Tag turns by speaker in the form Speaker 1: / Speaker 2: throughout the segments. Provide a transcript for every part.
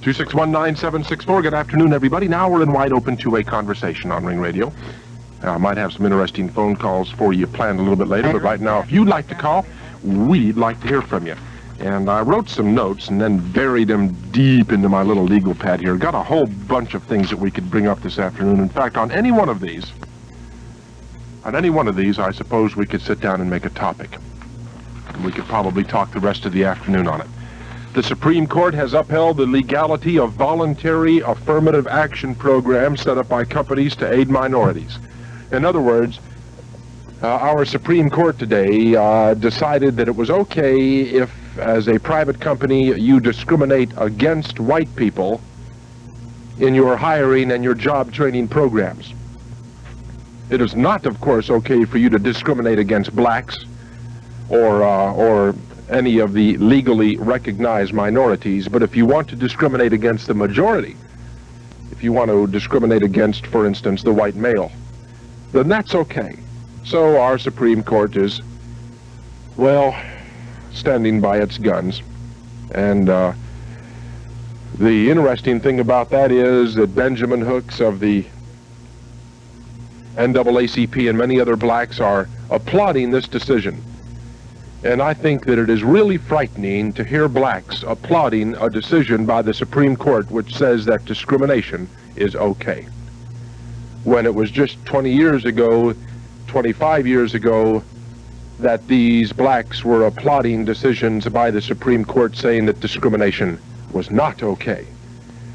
Speaker 1: 2619764. Good afternoon, everybody. Now we're in wide open two-way conversation on Ring Radio. I might have some interesting phone calls for you planned a little bit later, but right now, if you'd like to call, we'd like to hear from you. And I wrote some notes and then buried them deep into my little legal pad here. Got a whole bunch of things that we could bring up this afternoon. In fact, on any one of these, I suppose we could sit down and make a topic. And we could probably talk the rest of the afternoon on it. The Supreme Court has upheld the legality of voluntary affirmative action programs set up by companies to aid minorities. In other words, our Supreme Court today decided that it was okay if, as a private company, you discriminate against white people in your hiring and your job training programs. It is not, of course, okay for you to discriminate against blacks or any of the legally recognized minorities, but if you want to discriminate against the majority, if you want to discriminate against, for instance, the white male, then that's okay. So our Supreme Court is, well, standing by its guns. And the interesting thing about that is that Benjamin Hooks of the NAACP and many other blacks are applauding this decision. And I think that it is really frightening to hear blacks applauding a decision by the Supreme Court which says that discrimination is okay. When it was just 20 years ago, 25 years ago, that these blacks were applauding decisions by the Supreme Court saying that discrimination was not okay.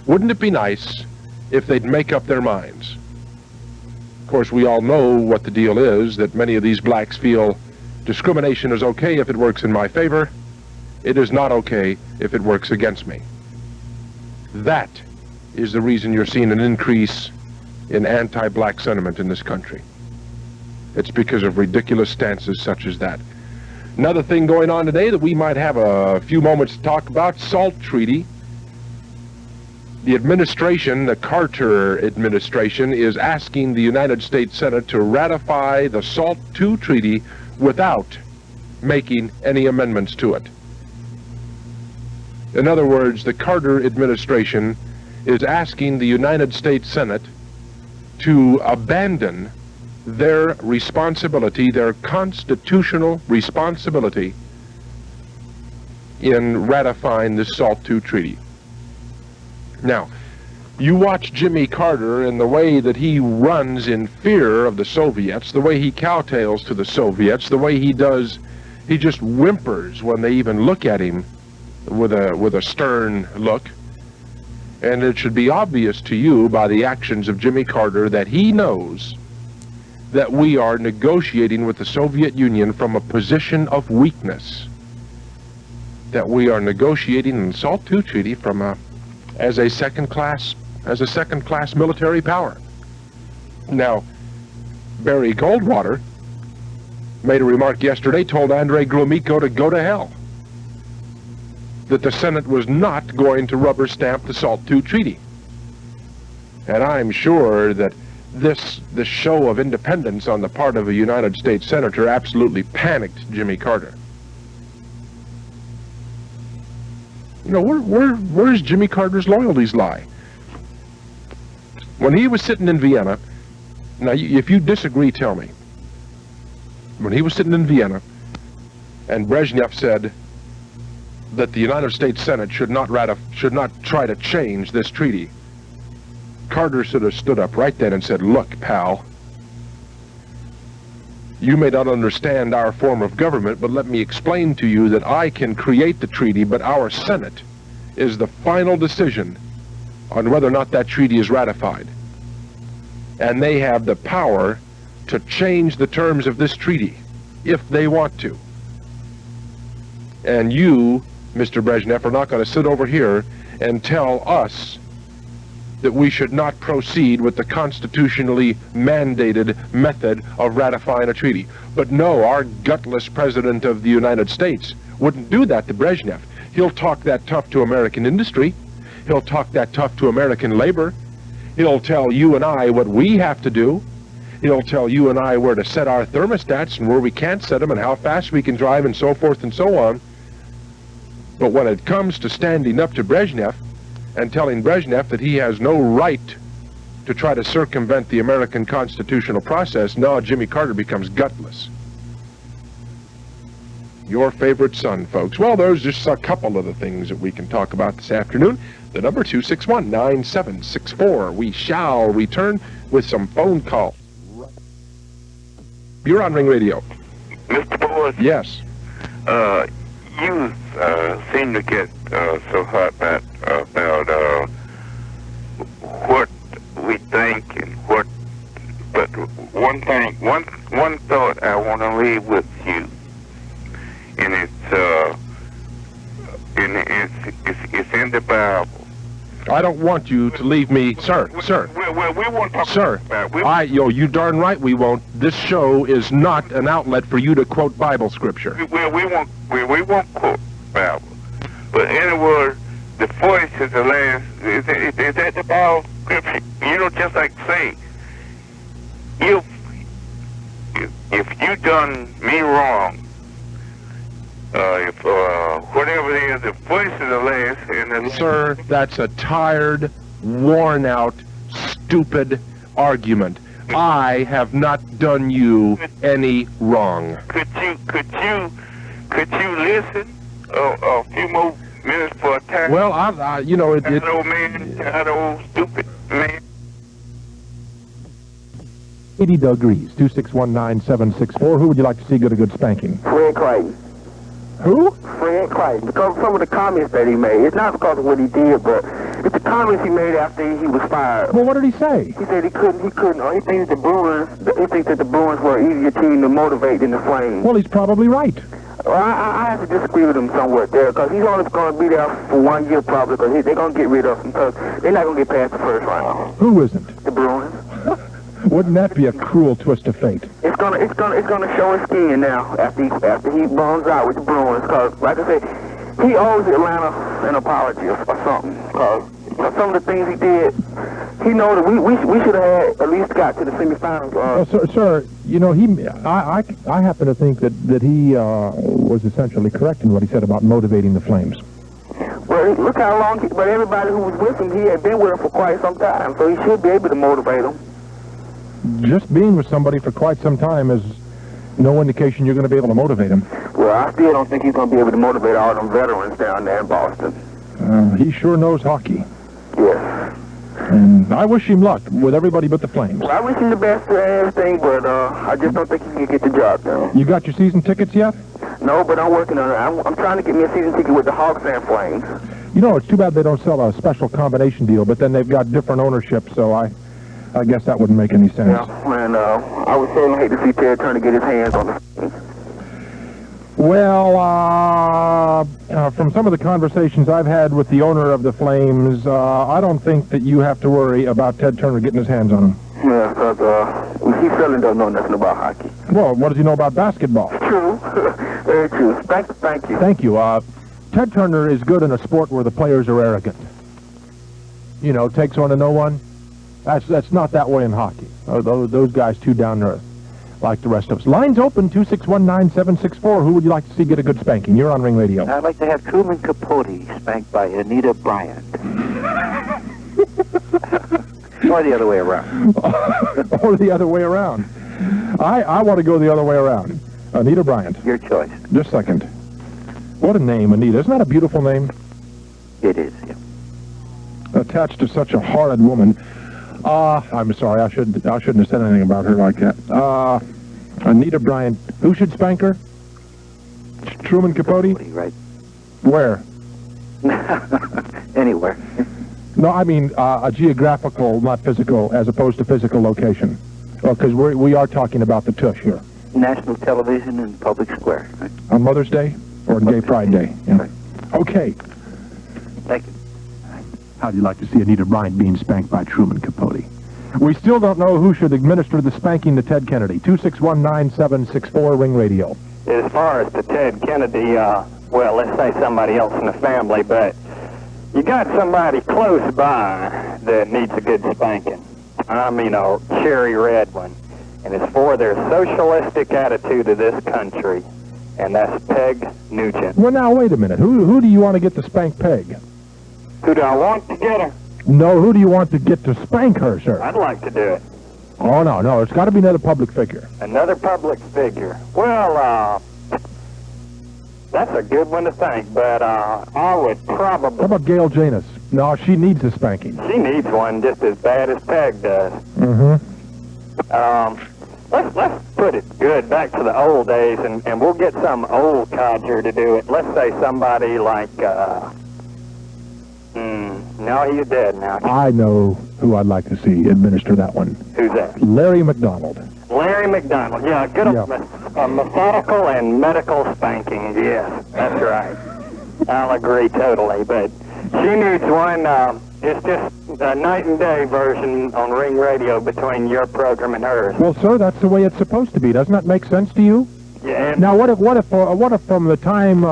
Speaker 1: Wouldn't it be nice if they'd make up their minds? Of course, we all know what the deal is, that many of these blacks feel discrimination is okay if it works in my favor. It is not okay if it works against me. That is the reason you're seeing an increase in anti-black sentiment in this country. It's because of ridiculous stances such as that. Another thing going on today that we might have a few moments to talk about, SALT Treaty. The administration, the Carter administration, is asking the United States Senate to ratify the SALT II Treaty without making any amendments to it. In other words, the Carter administration is asking the United States Senate to abandon their responsibility, their constitutional responsibility in ratifying this SALT II Treaty. Now, you watch Jimmy Carter and the way that he runs in fear of the Soviets, the way he kowtows to the Soviets, the way he does, he just whimpers when they even look at him with a stern look. And it should be obvious to you by the actions of Jimmy Carter that he knows that we are negotiating with the Soviet Union from a position of weakness. That we are negotiating in the SALT II Treaty from as a second-class military power. Now, Barry Goldwater made a remark yesterday, told Andrei Gromyko to go to hell. That the Senate was not going to rubber stamp the SALT II Treaty. And I'm sure that this show of independence on the part of a United States Senator absolutely panicked Jimmy Carter. You know, where's Jimmy Carter's loyalties lie? When he was sitting in Vienna, now if you disagree, tell me. When he was sitting in Vienna, and Brezhnev said that the United States Senate should not try to change this treaty, Carter should have stood up right then and said, "Look, pal, you may not understand our form of government, but let me explain to you that I can create the treaty, but our Senate is the final decision on whether or not that treaty is ratified. And they have the power to change the terms of this treaty if they want to. And you, Mr. Brezhnev, are not going to sit over here and tell us that we should not proceed with the constitutionally mandated method of ratifying a treaty." But no, our gutless President of the United States wouldn't do that to Brezhnev. He'll talk that tough to American industry. He'll talk that tough to American labor. He'll tell you and I what we have to do. He'll tell you and I where to set our thermostats and where we can't set them and how fast we can drive and so forth and so on. But when it comes to standing up to Brezhnev and telling Brezhnev that he has no right to try to circumvent the American constitutional process, now Jimmy Carter becomes gutless. Your favorite son, folks. Well, there's just a couple of the things that we can talk about this afternoon. The number 261-9764. We shall return with some phone calls. You're on Ring Radio.
Speaker 2: Mr. Boortz?
Speaker 1: Yes.
Speaker 2: You seem to get so hot about what we think and what. But one thought I want to leave with you, and it's in the Bible.
Speaker 1: I don't want you to leave me, sir.
Speaker 2: Well, we won't talk about it.
Speaker 1: You darn right we won't. This show is not an outlet for you to quote Bible scripture.
Speaker 2: We won't quote Bible. But in other words, the voice is the last. Is that the Bible scripture? You know, just like say, if you done me wrong, if whatever it is, the voice is the last. And
Speaker 1: sir, that's a tired, worn-out, stupid argument. I have not done you any wrong.
Speaker 2: Could you listen a few more minutes for a time?
Speaker 1: Well,
Speaker 2: old stupid man.
Speaker 1: 80 degrees, 261-9764. Who would you like to see get a good spanking?
Speaker 3: Fred Clayton.
Speaker 1: Who?
Speaker 3: Fred Clayton. Because of some of the comments that he made. It's not because of what he did, but it's the comments he made after he was fired.
Speaker 1: Well, what did he say?
Speaker 3: He said he couldn't, he thinks that the Bruins were an easier team to motivate than the Flames.
Speaker 1: Well, he's probably right.
Speaker 3: Well, I have to disagree with him somewhat there, because he's only going to be there for 1 year probably, because they're going to get rid of him, because they're not going to get past the first round.
Speaker 1: Who isn't?
Speaker 3: The Bruins.
Speaker 1: Wouldn't that be a cruel twist of fate?
Speaker 3: It's gonna show his skin now after he bones out with the Bruins, because like I said, he owes Atlanta an apology or something, because some of the things he did, he knows that we should have at least got to the semifinals.
Speaker 1: Sir, you know, I happen to think that he was essentially correct in what he said about motivating the Flames.
Speaker 3: Well, look how long, but everybody who was with him, he had been with him for quite some time, so he should be able to motivate them.
Speaker 1: Just being with somebody for quite some time is no indication you're going to be able to motivate him.
Speaker 3: Well, I still don't think he's going to be able to motivate all them veterans down there in Boston.
Speaker 1: He sure knows hockey.
Speaker 3: Yes.
Speaker 1: And I wish him luck with everybody but the Flames.
Speaker 3: Well, I wish him the best and everything, but I just don't think he can get the job done.
Speaker 1: You got your season tickets yet?
Speaker 3: No, but I'm working on it. I'm trying to get me a season ticket with the Hawks and Flames.
Speaker 1: You know, it's too bad they don't sell a special combination deal, but then they've got different ownership, so I guess that wouldn't make any sense.
Speaker 3: Yeah, and I would certainly hate to see Ted Turner get his hands on the.
Speaker 1: Well, from some of the conversations I've had with the owner of the Flames, I don't think that you have to worry about Ted Turner getting his hands on him.
Speaker 3: Yeah, because he certainly doesn't know nothing about hockey.
Speaker 1: Well, what does he know about basketball?
Speaker 3: True. Very true. Thank you.
Speaker 1: Thank you. Ted Turner is good in a sport where the players are arrogant. You know, takes one to no one. That's not that way in hockey. Those guys too down to earth, like the rest of us. Lines open, 261-9764. Who would you like to see get a good spanking? You're on Ring Radio.
Speaker 4: I'd like to have Truman Capote spanked by Anita Bryant. Or the other way around.
Speaker 1: Or the other way around. I want to go the other way around. Anita Bryant.
Speaker 4: Your choice.
Speaker 1: Just a second. What a name, Anita. Isn't that a beautiful name?
Speaker 4: It is, yeah.
Speaker 1: Attached to such a horrid woman. I'm sorry, I shouldn't have said anything about her like that. Anita Bryant. Who should spank her? Truman Capote?
Speaker 4: Right.
Speaker 1: Where?
Speaker 4: Anywhere.
Speaker 1: No, I mean a geographical, not physical, as opposed to physical location. Because we are talking about the tush here.
Speaker 4: National television and public square. Right?
Speaker 1: On Mother's Day or Gay Pride Day? Yeah.
Speaker 4: Right.
Speaker 1: Okay.
Speaker 4: Thank you.
Speaker 1: How'd you like to see Anita Bryant being spanked by Truman Capote? We still don't know who should administer the spanking to Ted Kennedy. 261-9764, Ring Radio.
Speaker 5: As far as to Ted Kennedy, well, let's say somebody else in the family, but you got somebody close by that needs a good spanking. I mean a cherry red one. And it's for their socialistic attitude of this country, and that's Peg Nugent.
Speaker 1: Well, now, wait a minute. Who do you want to get to spank Peg?
Speaker 5: Who do I want to get her?
Speaker 6: No, who do you want to get to spank her, sir?
Speaker 5: I'd like to do it.
Speaker 6: Oh, no, it's got to be another public figure.
Speaker 5: Another public figure. Well, that's a good one to think, but I would probably...
Speaker 6: How about Gail Janus? No, she needs a spanking.
Speaker 5: She needs one just as bad as Peg does.
Speaker 6: Mm-hmm.
Speaker 5: Let's put it good back to the old days, and we'll get some old codger to do it. Let's say somebody like, no, he's dead now.
Speaker 6: I know who I'd like to see administer that one.
Speaker 5: Who's that?
Speaker 6: Larry McDonald.
Speaker 5: Larry McDonald. Yeah, good old methodical and medical spanking. Yes, that's right. I'll agree totally, but she needs one. It's just a night and day version on Ring Radio between your program and hers.
Speaker 6: Well, sir, that's the way it's supposed to be. Doesn't that make sense to you?
Speaker 5: Yeah.
Speaker 6: Now, what if from the time,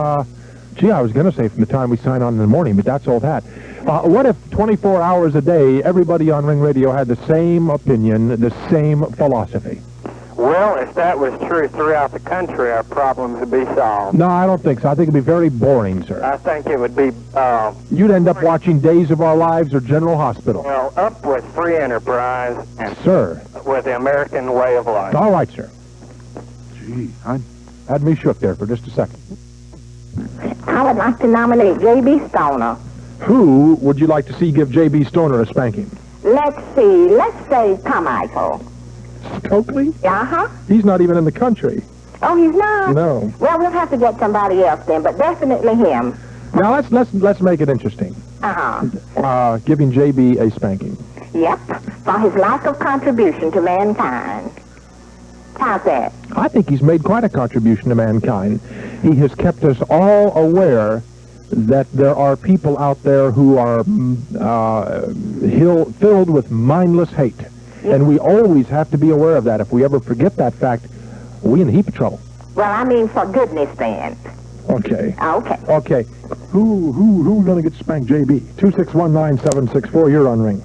Speaker 6: gee, I was going to say from the time we sign on in the morning, but that's old hat. What if 24 hours a day, everybody on Ring Radio had the same opinion, the same philosophy?
Speaker 5: Well, if that was true throughout the country, our problems would be solved.
Speaker 6: No, I don't think so. I think it'd be very boring, sir.
Speaker 5: I think it would be...
Speaker 6: You'd end up watching Days of Our Lives or General Hospital.
Speaker 5: Well, up with free enterprise and
Speaker 6: Sir.
Speaker 5: with the American way of life.
Speaker 6: All right, sir. Gee, I had me shook there for just a second.
Speaker 7: I would like to nominate J.B. Stoner.
Speaker 6: Who would you like to see give J.B. Stoner a spanking?
Speaker 7: Let's see. Let's say Carmichael.
Speaker 6: Stokely?
Speaker 7: Uh-huh.
Speaker 6: He's not even in the country.
Speaker 7: Oh, he's not?
Speaker 6: No.
Speaker 7: Well, we'll have to get somebody else then, but definitely him.
Speaker 6: Now, let's make it interesting.
Speaker 7: Uh-huh.
Speaker 6: Giving J.B. a spanking.
Speaker 7: Yep. For his lack of contribution to mankind. How's that?
Speaker 6: I think he's made quite a contribution to mankind. He has kept us all aware that there are people out there who are filled with mindless hate. And we always have to be aware of that. If we ever forget that fact, we in a heap of trouble.
Speaker 7: Well, I mean for goodness then.
Speaker 6: Okay.
Speaker 7: Okay.
Speaker 6: Okay. Who's gonna get spanked, JB? 2619764, you're on Ring.